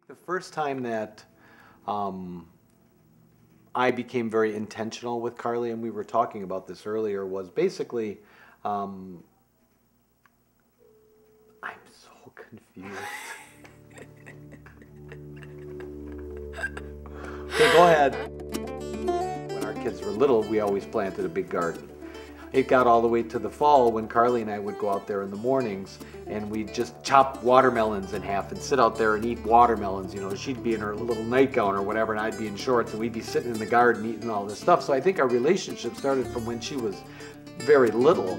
The first time that I became very intentional with Carly, and we were talking about this earlier, was basically, I'm so confused. Okay, go ahead. When our kids were little, we always planted a big garden. It got all the way to the fall when Carly and I would go out there in the mornings and we'd just chop watermelons in half and sit out there and eat watermelons. You know, she'd be in her little nightgown or whatever and I'd be in shorts and we'd be sitting in the garden eating all this stuff. So I think our relationship started from when she was very little.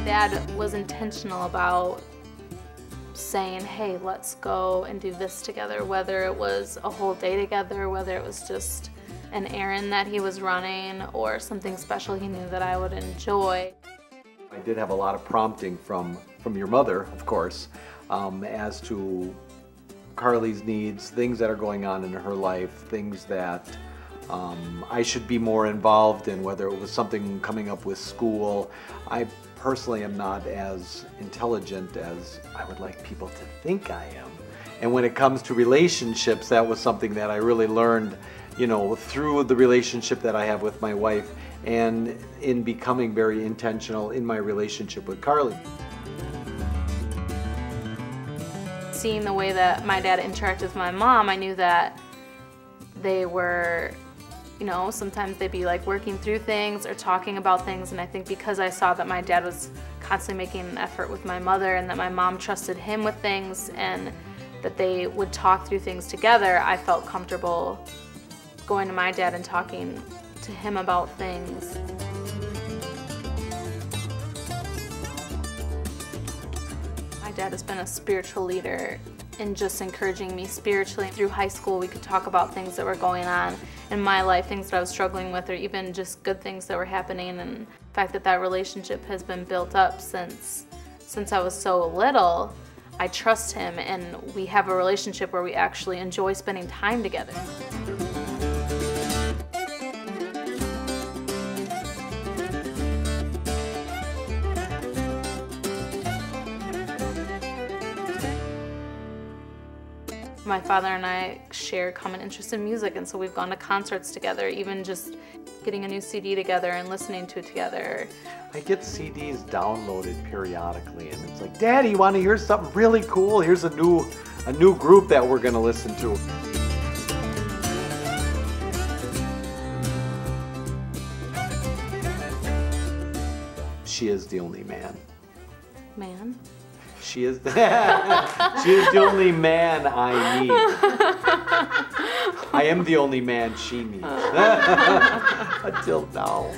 Dad was intentional about saying, hey, let's go and do this together, whether it was a whole day together, whether it was just an errand that he was running or something special he knew that I would enjoy. I did have a lot of prompting from your mother, of course, as to Carly's needs, things that are going on in her life, things that I should be more involved in, whether it was something coming up with school. I personally am not as intelligent as I would like people to think I am. And when it comes to relationships, that was something that I really learned, you know, through the relationship that I have with my wife and in becoming very intentional in my relationship with Carly. Seeing the way that my dad interacted with my mom, I knew that they were, you know, sometimes they'd be like working through things or talking about things, and I think because I saw that my dad was constantly making an effort with my mother and that my mom trusted him with things and that they would talk through things together, I felt comfortable going to my dad and talking to him about things. My dad has been a spiritual leader in just encouraging me spiritually. Through high school, we could talk about things that were going on in my life, things that I was struggling with, or even just good things that were happening. And the fact that that relationship has been built up since I was so little, I trust him, and we have a relationship where we actually enjoy spending time together. My father and I share common interest in music, and so we've gone to concerts together, even just getting a new CD together and listening to it together. I get CDs downloaded periodically, and it's like, Daddy, you want to hear something really cool? Here's a new group that we're going to listen to. She is the only man. Man? She is the only man I need. I am the only man she needs. Until now.